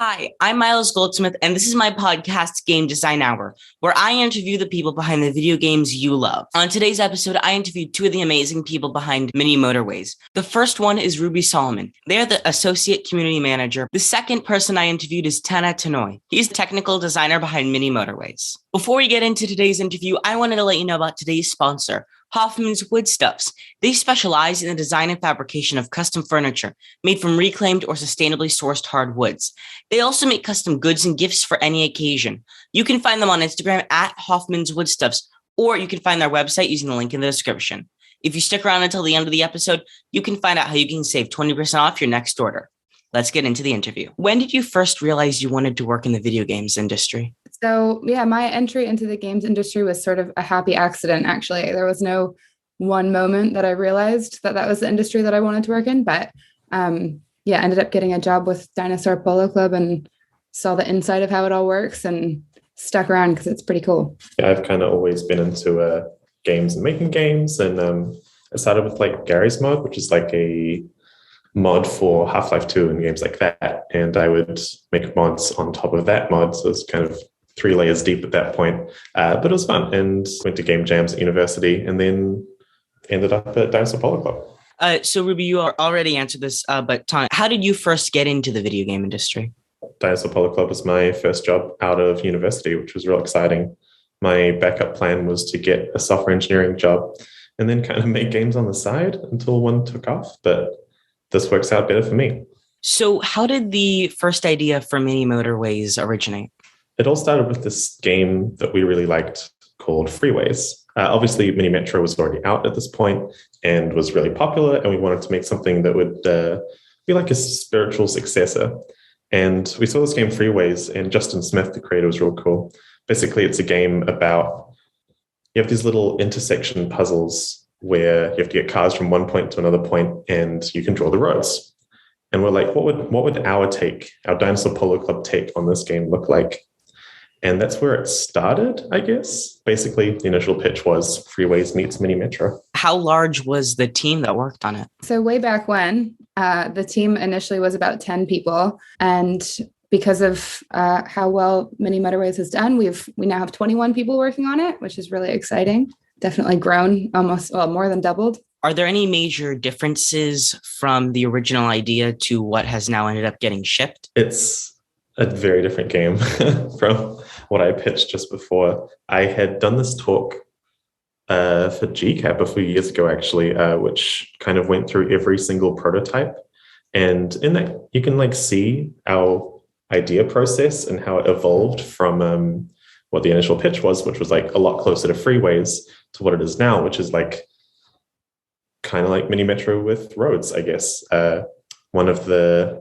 Hi, I'm Miles Goldsmith, and this is my podcast, Game Design Hour, where I interview the people behind the video games you love. On today's episode, I interviewed two of the amazing people behind Mini Motorways. The first one is Ruby Solomon. They are the Associate Community Manager. The second person I interviewed is Tana Tanoi. He's the technical designer behind Mini Motorways. Before we get into today's interview, I wanted to let you know about today's sponsor, Hoffman's Woodstuffs. They specialize in the design and fabrication of custom furniture made from reclaimed or sustainably sourced hardwoods. They also make custom goods and gifts for any occasion. You can find them on Instagram at Hoffman's Woodstuffs, or you can find their website using the link in the description. If you stick around until the end of the episode, you can find out how you can save 20% off your next order. Let's get into the interview. When did you first realize you wanted to work in the video games industry? My entry into the games industry was sort of a happy accident, actually. There was no one moment that I realized that was the industry that I wanted to work in, but ended up getting a job with Dinosaur Polo Club and saw the inside of how it all works and stuck around because it's pretty cool. Yeah, I've kind of always been into games and making games, and I started with like Gary's Mod, which is like a mod for Half-Life 2 and games like that, and I would make mods on top of that mod, so it's kind of 3 layers deep at that point, but it was fun, and went to game jams at university and then ended up at Dinosaur Polo Club. So Ruby, you already answered this, but Tana, how did you first get into the video game industry? Dinosaur Polo Club was my first job out of university, which was real exciting. My backup plan was to get a software engineering job and then kind of make games on the side until one took off, but this works out better for me. So how did the first idea for Mini Motorways originate? It all started with this game that we really liked called Freeways. Obviously, Mini Metro was already out at this point and was really popular, and we wanted to make something that would be like a spiritual successor. And we saw this game Freeways, and Justin Smith, the creator, was real cool. Basically, it's a game about, you have these little intersection puzzles where you have to get cars from one point to another point, and you can draw the roads. And we're like, what would our Dinosaur Polo Club take on this game look like? And that's where it started, I guess. Basically, the initial pitch was Freeways meets Mini Metro. How large was the team that worked on it? So way back when, the team initially was about 10 people. And because of how well Mini Motorways has done, we now have 21 people working on it, which is really exciting. Definitely grown more than doubled. Are there any major differences from the original idea to what has now ended up getting shipped? It's a very different game from what I pitched just before. I had done this talk for GCAP a few years ago, actually, which kind of went through every single prototype. And in that, you can see our idea process and how it evolved from what the initial pitch was, which was a lot closer to Freeways, to what it is now, which is kind of like Mini Metro with roads, I guess. One of the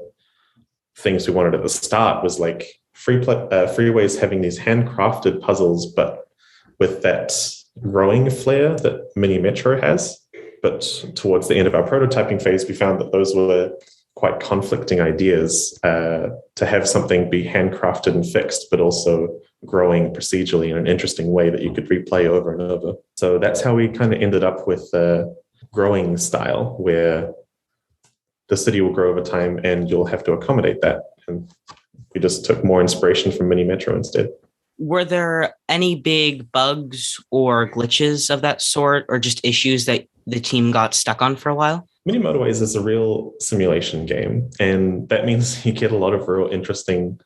things we wanted at the start was Freeways having these handcrafted puzzles, but with that rowing flair that Mini Metro has. But towards the end of our prototyping phase, we found that those were quite conflicting ideas, to have something be handcrafted and fixed, but also growing procedurally in an interesting way that you could replay over and over. So that's how we kind of ended up with the growing style, where the city will grow over time and you'll have to accommodate that. And we just took more inspiration from Mini Metro instead. Were there any big bugs or glitches of that sort, or just issues that the team got stuck on for a while? Mini Motorways is a real simulation game, and that means you get a lot of real interesting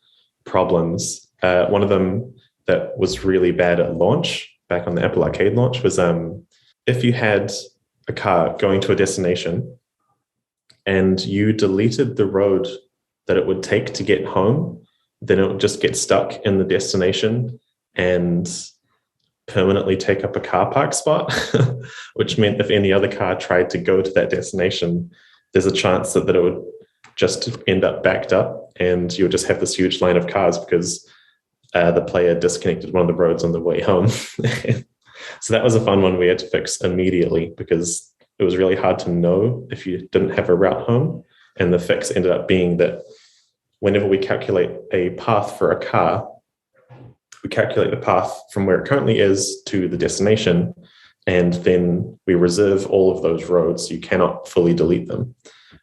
problems. One of them that was really bad at launch, back on the Apple Arcade launch, was if you had a car going to a destination and you deleted the road that it would take to get home, then it would just get stuck in the destination and permanently take up a car park spot, which meant if any other car tried to go to that destination, there's a chance that it would just end up backed up and you would just have this huge line of cars because the player disconnected one of the roads on the way home. So that was a fun one we had to fix immediately because it was really hard to know if you didn't have a route home. And the fix ended up being that whenever we calculate a path for a car, we calculate the path from where it currently is to the destination, and then we reserve all of those roads. So you cannot fully delete them.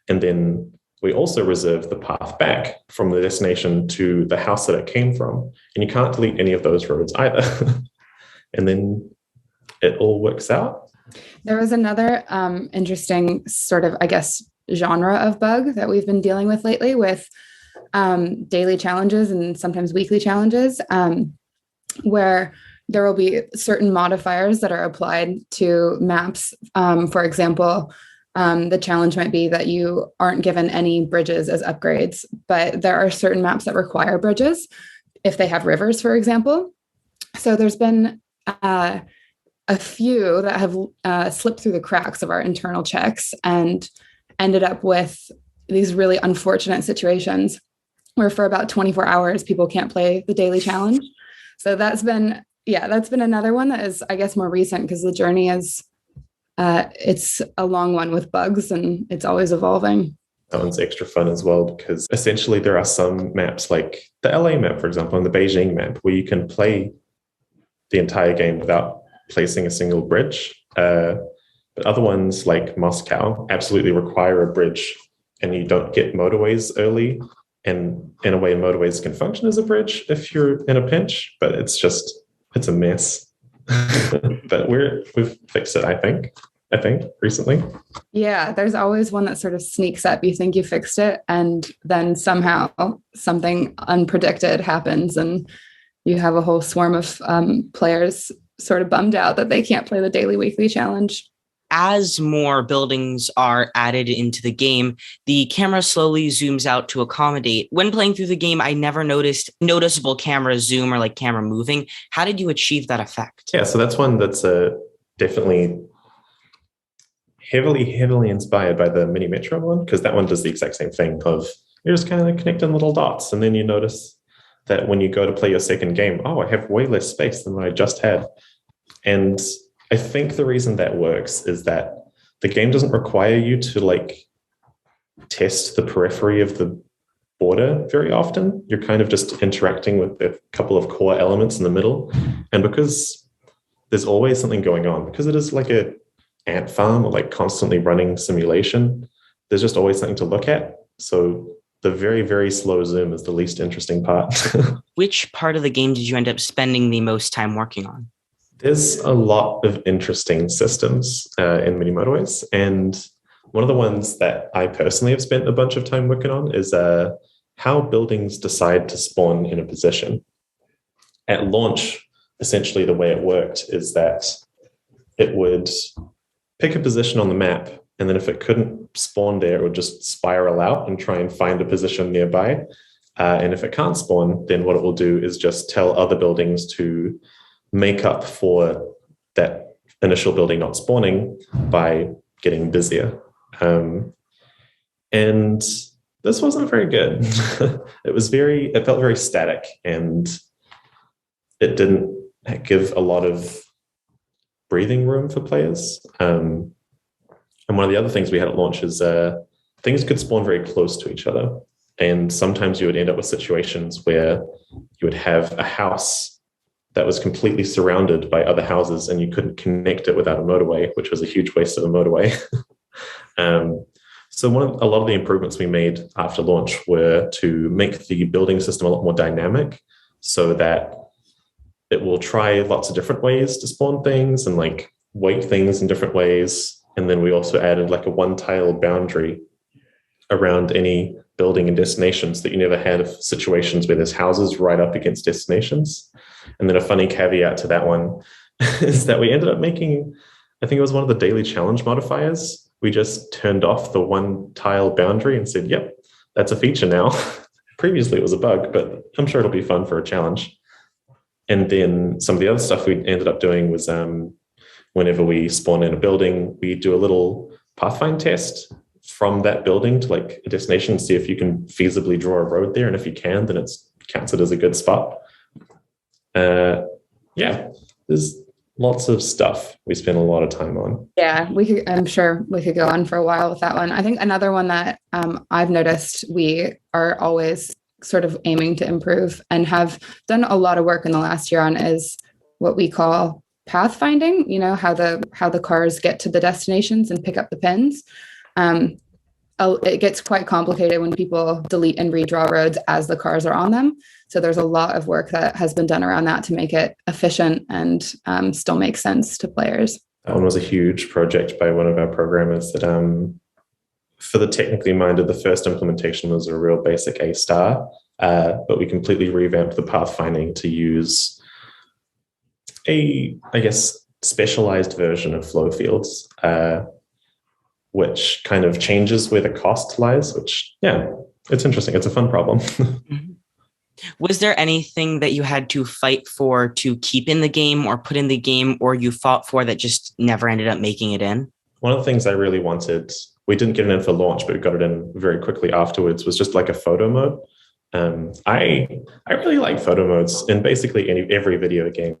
And then we also reserve the path back from the destination to the house that it came from. And you can't delete any of those roads either. And then it all works out. There was another interesting sort of, I guess, genre of bug that we've been dealing with lately with daily challenges and sometimes weekly challenges, where there will be certain modifiers that are applied to maps. For example, the challenge might be that you aren't given any bridges as upgrades, but there are certain maps that require bridges if they have rivers, for example. So there's been a few that have slipped through the cracks of our internal checks and ended up with these really unfortunate situations where for about 24 hours, people can't play the daily challenge. So that's been another one that is, I guess, more recent because the journey is, it's a long one with bugs and it's always evolving. That one's extra fun as well because essentially there are some maps like the LA map, for example, and the Beijing map where you can play the entire game without placing a single bridge. But other ones like Moscow absolutely require a bridge and you don't get motorways early. And in a way, motorways can function as a bridge if you're in a pinch, but it's a mess. But we've fixed it, I think recently. Yeah, there's always one that sort of sneaks up. You think you fixed it, and then somehow something unpredicted happens, and you have a whole swarm of players sort of bummed out that they can't play the daily weekly challenge. As more buildings are added into the game, the camera slowly zooms out to accommodate. When playing through the game, I never noticed noticeable camera zoom or like camera moving. How did you achieve that effect? Yeah, so that's one that's definitely heavily inspired by the Mini Metro one, because that one does the exact same thing of you're just kind of like connecting little dots, and then you notice that when you go to play your second game, I have way less space than what I just had. And I think the reason that works is that the game doesn't require you to like test the periphery of the border very often. You're kind of just interacting with a couple of core elements in the middle. And because there's always something going on, because it is like a ant farm or like constantly running simulation, there's just always something to look at. So the very, very slow zoom is the least interesting part. Which part of the game did you end up spending the most time working on? There's a lot of interesting systems in Mini Motorways, and one of the ones that I personally have spent a bunch of time working on is how buildings decide to spawn in a position. At launch, essentially the way it worked is that it would pick a position on the map, and then if it couldn't spawn there, it would just spiral out and try and find a position nearby. And if it can't spawn, then what it will do is just tell other buildings to make up for that initial building not spawning by getting busier. And this wasn't very good. It felt very static, and it didn't give a lot of breathing room for players. And one of the other things we had at launch is things could spawn very close to each other. And sometimes you would end up with situations where you would have a house that was completely surrounded by other houses and you couldn't connect it without a motorway, which was a huge waste of a motorway. So a lot of the improvements we made after launch were to make the building system a lot more dynamic so that it will try lots of different ways to spawn things and like weight things in different ways. And then we also added like a one tile boundary around any building and destinations that you never had situations where there's houses right up against destinations. And then a funny caveat to that one is that we ended up making, I think it was one of the daily challenge modifiers. We just turned off the one tile boundary and said, yep, that's a feature now. Previously it was a bug, but I'm sure it'll be fun for a challenge. And then some of the other stuff we ended up doing was whenever we spawn in a building, we do a little Pathfind test from that building to like a destination and see if you can feasibly draw a road there. And if you can, then it's counts it as a good spot. There's lots of stuff we spend a lot of time on. Yeah, I'm sure we could go on for a while with that one. I think another one that I've noticed we are always sort of aiming to improve and have done a lot of work in the last year on is what we call pathfinding, how the cars get to the destinations and pick up the pins. it gets quite complicated when people delete and redraw roads as the cars are on them. So there's a lot of work that has been done around that to make it efficient and still make sense to players. That one was a huge project by one of our programmers that for the technically minded, the first implementation was a real basic A star, but we completely revamped the pathfinding to use a, I guess, specialized version of flow fields, which kind of changes where the cost lies, which, yeah, it's interesting. It's a fun problem. Mm-hmm. Was there anything that you had to fight for to keep in the game or put in the game, or you fought for that just never ended up making it in? One of the things I really wanted, we didn't get it in for launch, but we got it in very quickly afterwards, was just like a photo mode. I really like photo modes in basically every video game.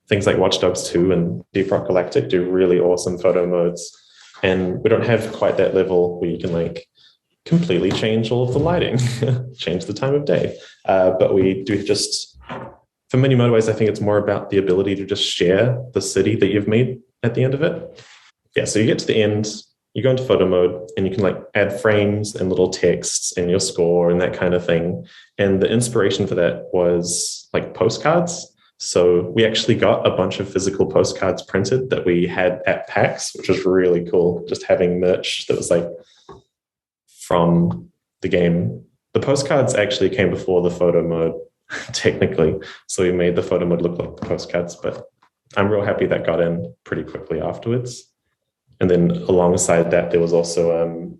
Things like Watch Dogs 2 and Deep Rock Galactic do really awesome photo modes. And we don't have quite that level where you can like completely change all of the lighting, change the time of day. But we do just, for Mini Motorways, I think it's more about the ability to just share the city that you've made at the end of it. Yeah, so you get to the end, you go into photo mode, and you can like add frames and little texts and your score and that kind of thing. And the inspiration for that was like postcards. So we actually got a bunch of physical postcards printed that we had at PAX, which was really cool, just having merch that was like from the game. The postcards actually came before the photo mode, technically. So we made the photo mode look like the postcards, but I'm real happy that got in pretty quickly afterwards. And then alongside that, there was also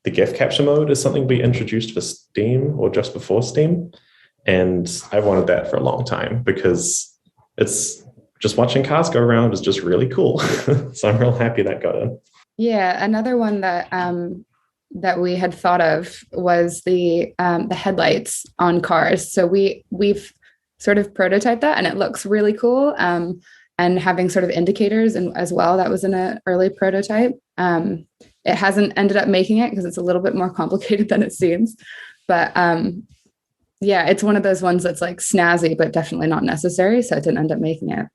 the GIF capture mode is something we introduced for Steam or just before Steam. And I wanted that for a long time because it's just watching cars go around is just really cool. So I'm real happy that got in. Yeah, another one that that we had thought of was the headlights on cars. So we've sort of prototyped that, and it looks really cool. And having sort of indicators and as well, that was in an early prototype. It hasn't ended up making it because it's a little bit more complicated than it seems. But yeah, it's one of those ones that's like snazzy, but definitely not necessary. So it didn't end up making it.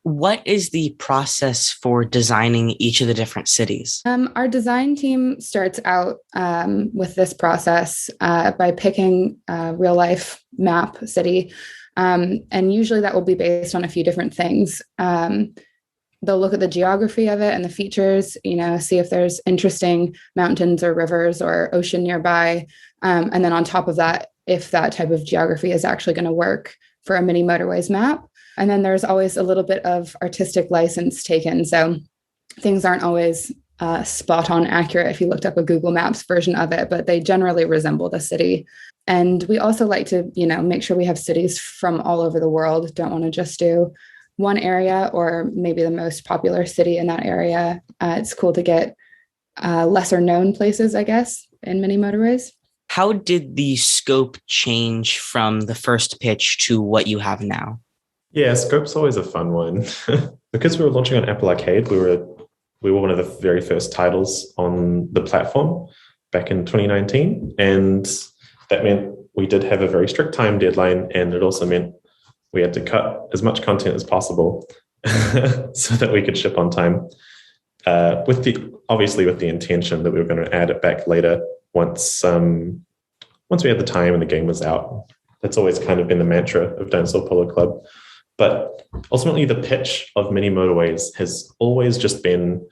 What is the process for designing each of the different cities? Our design team starts out with this process by picking a real life map city. And usually that will be based on a few different things. They'll look at the geography of it and the features, see if there's interesting mountains or rivers or ocean nearby. And then on top of that, if that type of geography is actually going to work for a Mini Motorways map. And then there's always a little bit of artistic license taken. So things aren't always spot on accurate if you looked up a Google Maps version of it, but they generally resemble the city. And we also like to, make sure we have cities from all over the world. Don't want to just do one area or maybe the most popular city in that area. It's cool to get lesser known places, I guess, in Mini Motorways. How did the scope change from the first pitch to what you have now? Yeah, scope's always a fun one. Because we were launching on Apple Arcade, we were one of the very first titles on the platform back in 2019. And that meant we did have a very strict time deadline. And it also meant we had to cut as much content as possible so that we could ship on time. With the intention that we were going to add it back later once we had the time and the game was out. That's always kind of been the mantra of Dinosaur Polo Club. But ultimately, the pitch of Mini Motorways has always just been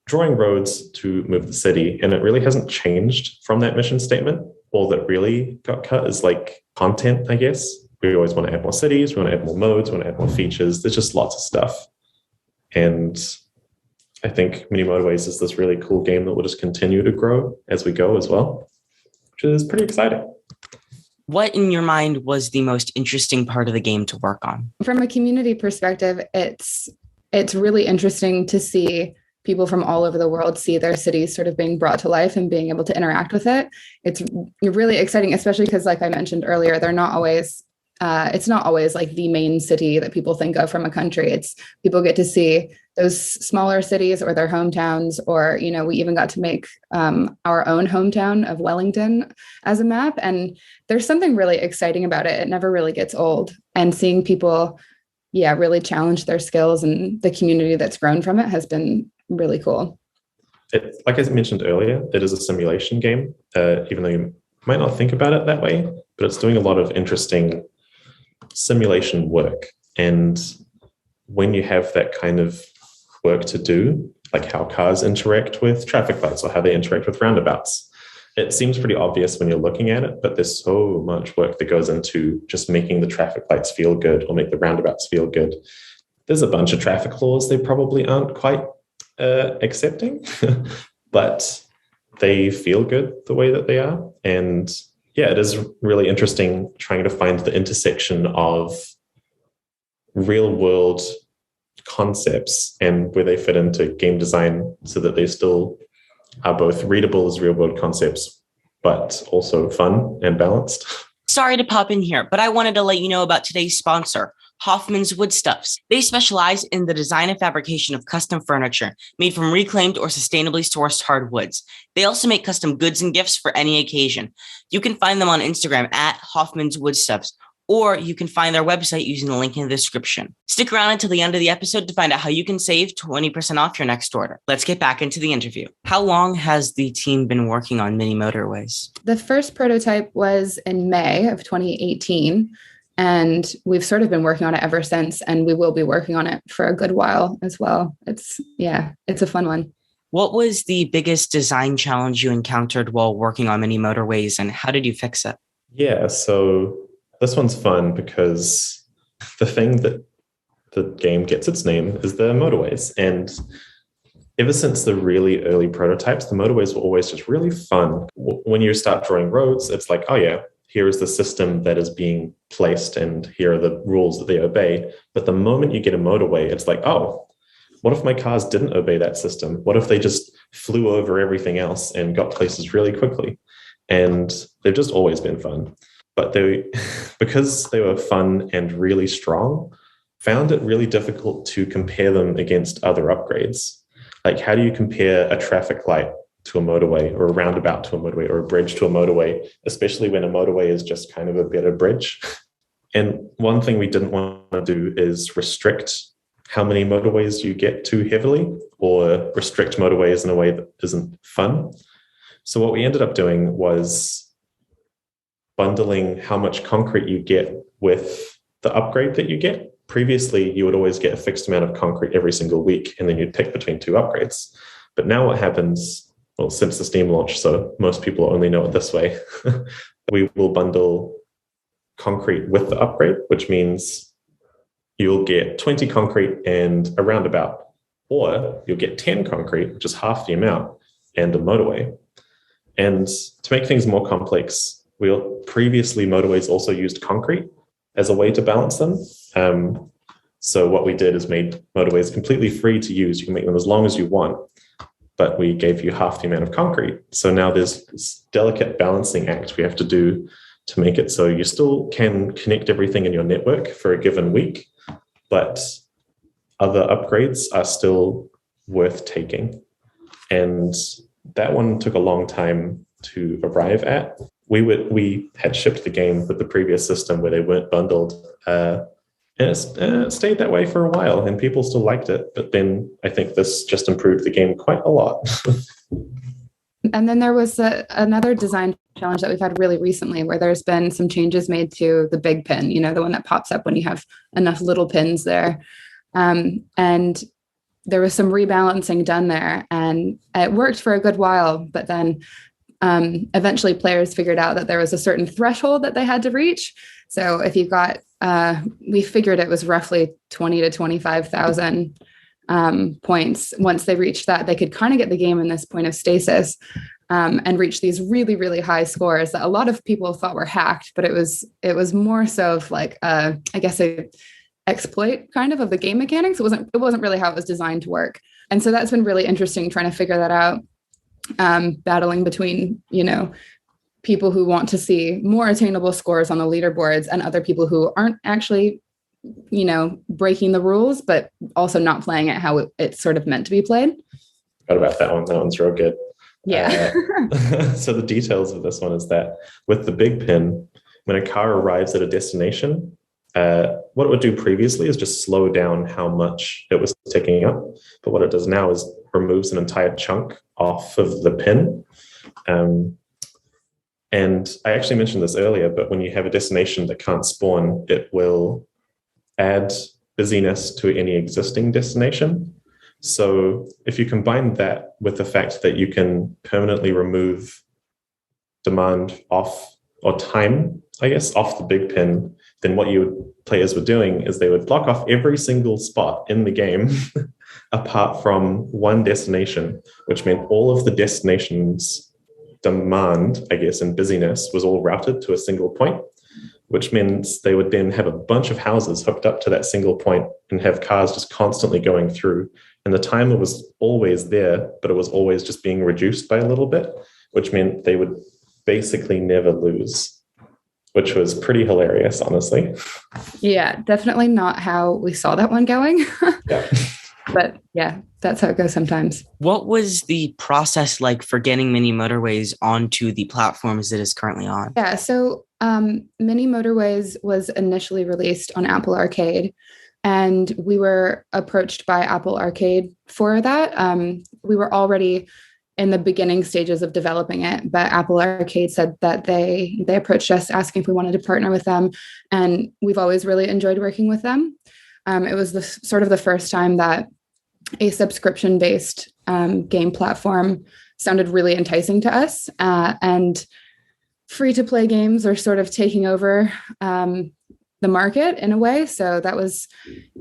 drawing roads to move the city. And it really hasn't changed from that mission statement. All that really got cut is like content, I guess. We always want to add more cities, we want to add more modes, we want to add more features. There's just lots of stuff. And I think Mini Motorways is this really cool game that will just continue to grow as we go as well, which is pretty exciting. What in your mind was the most interesting part of the game to work on? From a community perspective, it's really interesting to see people from all over the world see their cities sort of being brought to life and being able to interact with it. It's really exciting, especially because, like I mentioned earlier, they're not always it's not always like the main city that people think of from a country. It's people get to see those smaller cities or their hometowns, or, we even got to make our own hometown of Wellington as a map. And there's something really exciting about it. It never really gets old. And seeing people, really challenge their skills, and the community that's grown from it has been really cool. like I mentioned earlier, it is a simulation game, even though you might not think about it that way, but it's doing a lot of interesting simulation work. And when you have that kind of work to do, like how cars interact with traffic lights or how they interact with roundabouts, it seems pretty obvious when you're looking at it, but there's so much work that goes into just making the traffic lights feel good or make the roundabouts feel good. There's a bunch of traffic laws they probably aren't quite accepting, but they feel good the way that they are. And yeah, it is really interesting trying to find the intersection of real world concepts and where they fit into game design so that they still are both readable as real world concepts, but also fun and balanced. Sorry to pop in here, but I wanted to let you know about today's sponsor, Hoffman's Woodstuffs. They specialize in the design and fabrication of custom furniture made from reclaimed or sustainably sourced hardwoods. They also make custom goods and gifts for any occasion. You can find them on Instagram at Hoffman's Woodstuffs, or you can find their website using the link in the description. Stick around until the end of the episode to find out how you can save 20% off your next order. Let's get back into the interview. How long has the team been working on Mini Motorways? The first prototype was in May of 2018. And we've sort of been working on it ever since, and we will be working on it for a good while as well. It's a fun one. What was the biggest design challenge you encountered while working on Mini Motorways, and how did you fix it? Yeah, so this one's fun because the thing that the game gets its name is the motorways. And ever since the really early prototypes, the motorways were always just really fun. When you start drawing roads, it's like, oh yeah, here is the system that is being placed and here are the rules that they obey. But the moment you get a motorway, it's like, oh, what if my cars didn't obey that system? What if they just flew over everything else and got places really quickly? And they've just always been fun. But because they were fun and really strong, found it really difficult to compare them against other upgrades. Like, how do you compare a traffic light to a motorway, or a roundabout to a motorway, or a bridge to a motorway, especially when a motorway is just kind of a better bridge? And one thing we didn't want to do is restrict how many motorways you get too heavily, or restrict motorways in a way that isn't fun. So what we ended up doing was bundling how much concrete you get with the upgrade that you get. Previously, you would always get a fixed amount of concrete every single week, and then you'd pick between two upgrades. But now what happens, well, since the Steam launch, so most people only know it this way, we will bundle concrete with the upgrade, which means you'll get 20 concrete and a roundabout, or you'll get 10 concrete, which is half the amount, and a motorway. And to make things more complex, previously motorways also used concrete as a way to balance them. So what we did is made motorways completely free to use. You can make them as long as you want, but we gave you half the amount of concrete. So now there's this delicate balancing act we have to do to make it so you still can connect everything in your network for a given week, but other upgrades are still worth taking. And that one took a long time to arrive at. We had shipped the game with the previous system where they weren't bundled, and it stayed that way for a while, and people still liked it. But then I think this just improved the game quite a lot. And then there was another design challenge that we've had really recently, where there's been some changes made to the big pin, the one that pops up when you have enough little pins there. And there was some rebalancing done there, and it worked for a good while, but then eventually players figured out that there was a certain threshold that they had to reach. So if you got, we figured it was roughly 20 to 25,000 points. Once they reached that, they could kind of get the game in this point of stasis and reach these really, really high scores that a lot of people thought were hacked, but it was more so of like, I guess a exploit kind of the game mechanics. It wasn't really how it was designed to work. And so that's been really interesting trying to figure that out, battling between, people who want to see more attainable scores on the leaderboards and other people who aren't actually, breaking the rules, but also not playing it how it's sort of meant to be played. Forgot about that one. That one's real good. Yeah. So the details of this one is that with the big pin, when a car arrives at a destination, what it would do previously is just slow down how much it was taking up. But what it does now is removes an entire chunk off of the pin. And I actually mentioned this earlier, but when you have a destination that can't spawn, it will add busyness to any existing destination. So if you combine that with the fact that you can permanently remove demand off, or time, I guess, off the big pin, then what players were doing is they would block off every single spot in the game apart from one destination, which meant all of the destinations demand, I guess, and busyness was all routed to a single point, which means they would then have a bunch of houses hooked up to that single point and have cars just constantly going through. And the timer was always there, but it was always just being reduced by a little bit, which meant they would basically never lose, which was pretty hilarious, honestly. Yeah, definitely not how we saw that one going. Yeah. But yeah, that's how it goes sometimes. What was the process like for getting Mini Motorways onto the platforms it is currently on? Yeah, so Mini Motorways was initially released on Apple Arcade, and we were approached by Apple Arcade for that. We were already in the beginning stages of developing it, but Apple Arcade said that they approached us asking if we wanted to partner with them, and we've always really enjoyed working with them. It was the first time that a subscription-based game platform sounded really enticing to us, and free-to-play games are sort of taking over the market in a way. So that was,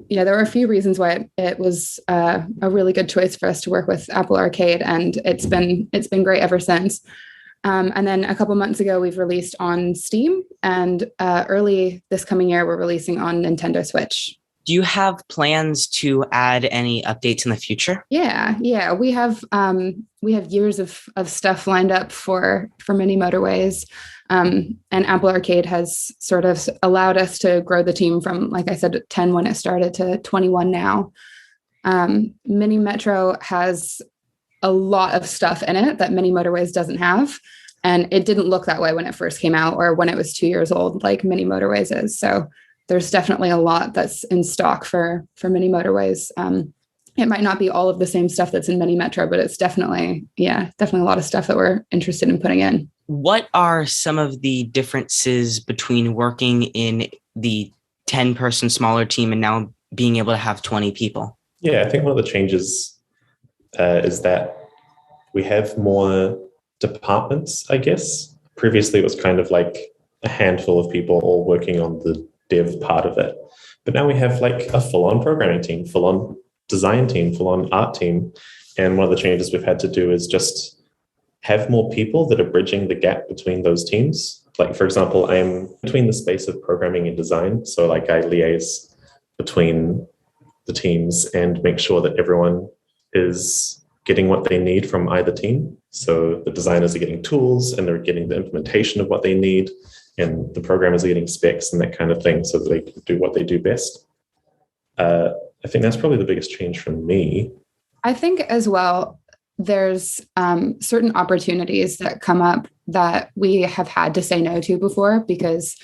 there were a few reasons why it was a really good choice for us to work with Apple Arcade, and it's been great ever since. And then a couple months ago, we've released on Steam, and early this coming year, we're releasing on Nintendo Switch. Do you have plans to add any updates in the future? Yeah. We have years of stuff lined up for Mini Motorways. And Apple Arcade has sort of allowed us to grow the team from, like I said, 10 when it started to 21 now. Mini Metro has a lot of stuff in it that Mini Motorways doesn't have. And it didn't look that way when it first came out or when it was 2 years old, like Mini Motorways is. So there's definitely a lot that's in stock for Mini Motorways. It might not be all of the same stuff that's in Mini Metro, but it's definitely a lot of stuff that we're interested in putting in. What are some of the differences between working in the 10-person smaller team and now being able to have 20 people? Yeah, I think one of the changes is that we have more departments, I guess. Previously, it was kind of like a handful of people all working on the dev part of it. But now we have like a full-on programming team, full-on design team, full-on art team. And one of the changes we've had to do is just have more people that are bridging the gap between those teams. Like, for example, I'm between the space of programming and design. So like I liaise between the teams and make sure that everyone is getting what they need from either team. So the designers are getting tools and they're getting the implementation of what they need, and the programmers are getting specs and that kind of thing so that they can do what they do best. I think that's probably the biggest change for me. I think as well, there's certain opportunities that come up that we have had to say no to before, because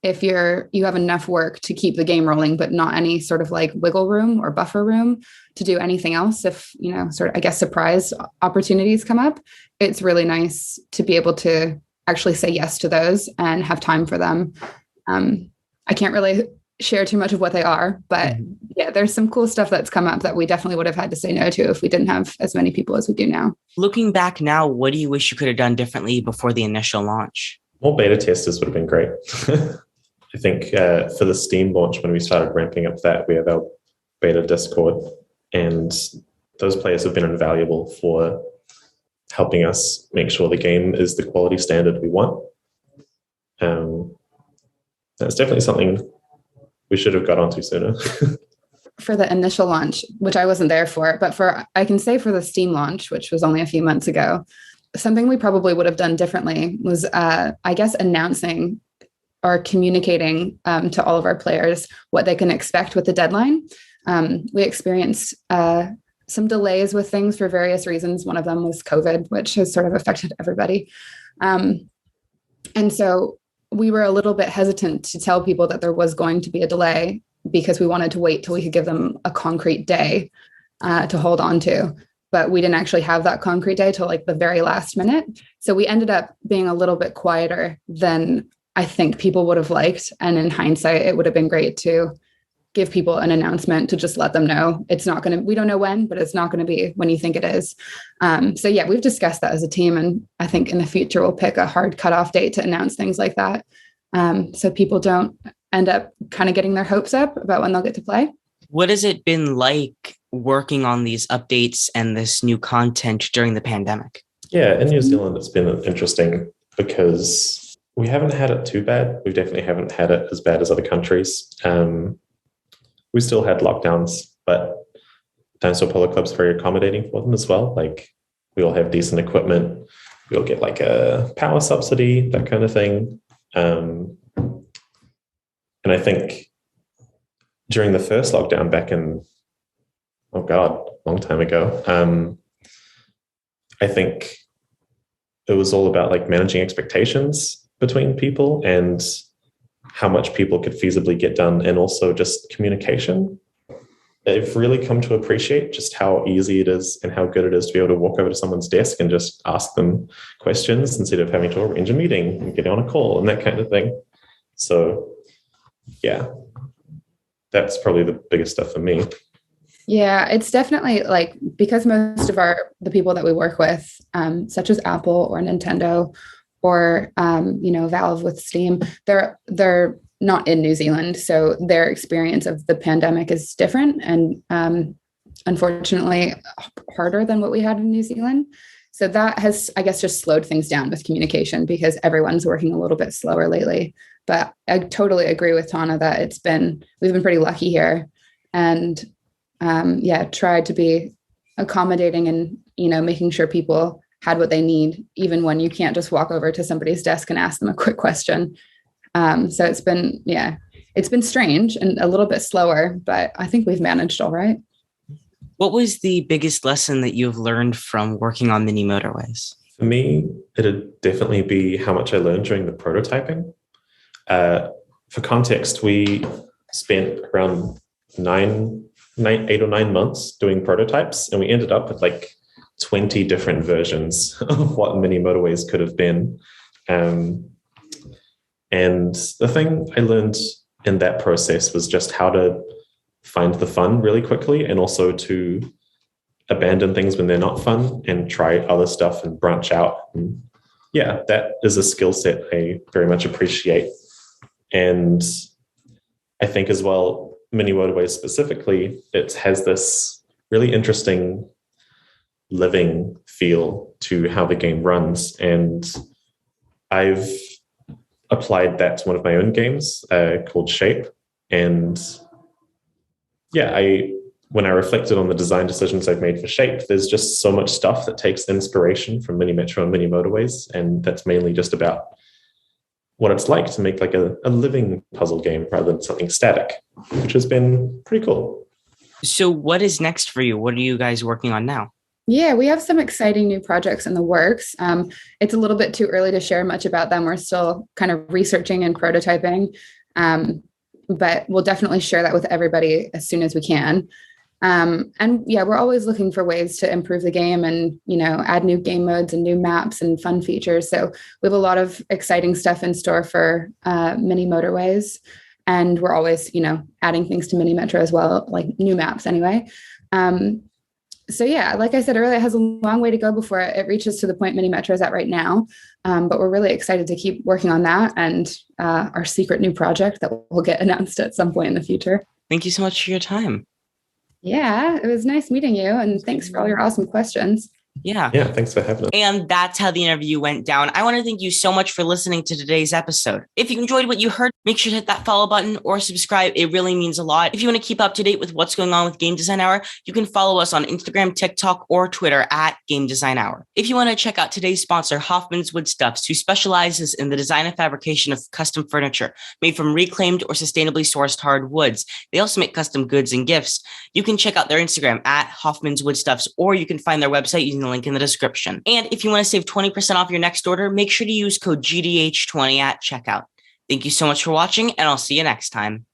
if you have enough work to keep the game rolling, but not any sort of like wiggle room or buffer room to do anything else, if, sort of, I guess, surprise opportunities come up, it's really nice to be able to actually say yes to those and have time for them. I can't really share too much of what they are, but yeah, there's some cool stuff that's come up that we definitely would have had to say no to if we didn't have as many people as we do now. Looking back now, what do you wish you could have done differently before the initial launch? More beta testers would have been great. I think for the Steam launch, when we started ramping up that, we have our beta Discord, and those players have been invaluable for helping us make sure the game is the quality standard we want. That's definitely something we should have got onto sooner. For the initial launch, which I wasn't there for, but I can say for the Steam launch, which was only a few months ago, something we probably would have done differently was, I guess, announcing or communicating to all of our players what they can expect with the deadline. We experienced some delays with things for various reasons. One of them was COVID, which has sort of affected everybody. And so we were a little bit hesitant to tell people that there was going to be a delay because we wanted to wait till we could give them a concrete day to hold on to. But we didn't actually have that concrete day till like the very last minute. So we ended up being a little bit quieter than I think people would have liked. And in hindsight, it would have been great to give people an announcement to just let them know it's not going to, we don't know when, but it's not going to be when you think it is. So yeah, we've discussed that as a team. And I think in the future, we'll pick a hard cutoff date to announce things like that. So people don't end up kind of getting their hopes up about when they'll get to play. What has it been like working on these updates and this new content during the pandemic? Yeah, in New Zealand, it's been interesting because we haven't had it too bad. We definitely haven't had it as bad as other countries. We still had lockdowns, but Dinosaur Polo Club's very accommodating for them as well. Like, we all have decent equipment. We all get like a power subsidy, that kind of thing. And I think during the first lockdown back in, oh God, a long time ago, I think it was all about like managing expectations between people and how much people could feasibly get done, and also just communication. They've really come to appreciate just how easy it is and how good it is to be able to walk over to someone's desk and just ask them questions instead of having to arrange a meeting and get on a call and that kind of thing. So yeah, that's probably the biggest stuff for me. Yeah, it's definitely like, because most of the people that we work with, such as Apple or Nintendo or, Valve with Steam, they're not in New Zealand. So their experience of the pandemic is different and unfortunately harder than what we had in New Zealand. So that has, I guess, just slowed things down with communication because everyone's working a little bit slower lately. But I totally agree with Tana that we've been pretty lucky here, and tried to be accommodating and, making sure people had what they need, even when you can't just walk over to somebody's desk and ask them a quick question. So it's been strange and a little bit slower, but I think we've managed all right. What was the biggest lesson that you've learned from working on Mini Motorways? For me, it'd definitely be how much I learned during the prototyping. For context, we spent around 8 or 9 months doing prototypes, and we ended up with like 20 different versions of what Mini Motorways could have been. And the thing I learned in that process was just how to find the fun really quickly, and also to abandon things when they're not fun and try other stuff and branch out. And yeah, that is a skill set I very much appreciate. And I think as well, Mini Motorways specifically, it has this really interesting living feel to how the game runs. And I've applied that to one of my own games called Shape. And yeah, when I reflected on the design decisions I've made for Shape, there's just so much stuff that takes inspiration from Mini Metro and Mini Motorways. And that's mainly just about what it's like to make like a living puzzle game rather than something static, which has been pretty cool. So what is next for you? What are you guys working on now? Yeah, we have some exciting new projects in the works. It's a little bit too early to share much about them. We're still kind of researching and prototyping, but we'll definitely share that with everybody as soon as we can. And yeah, we're always looking for ways to improve the game and, add new game modes and new maps and fun features. So we have a lot of exciting stuff in store for Mini Motorways. And we're always, adding things to Mini Metro as well, like new maps anyway. So yeah, like I said earlier, it has a long way to go before it reaches to the point Mini Metro is at right now. But we're really excited to keep working on that and our secret new project that will get announced at some point in the future. Thank you so much for your time. Yeah, it was nice meeting you. And thanks for all your awesome questions. Yeah, thanks for having us. And that's how the interview went down. I want to thank you so much for listening to today's episode. If you enjoyed what you heard, make sure to hit that follow button or subscribe. It really means a lot. If you want to keep up to date with what's going on with Game Design Hour, you can follow us on Instagram, TikTok, or Twitter at Game Design Hour. If you want to check out today's sponsor, Hoffman's Woodstuffs, who specializes in the design and fabrication of custom furniture made from reclaimed or sustainably sourced hard woods. They also make custom goods and gifts. You can check out their Instagram at Hoffman's Woodstuffs, or you can find their website using the link in the description. And if you want to save 20% off your next order, make sure to use code GDH20 at checkout. Thank you so much for watching, and I'll see you next time.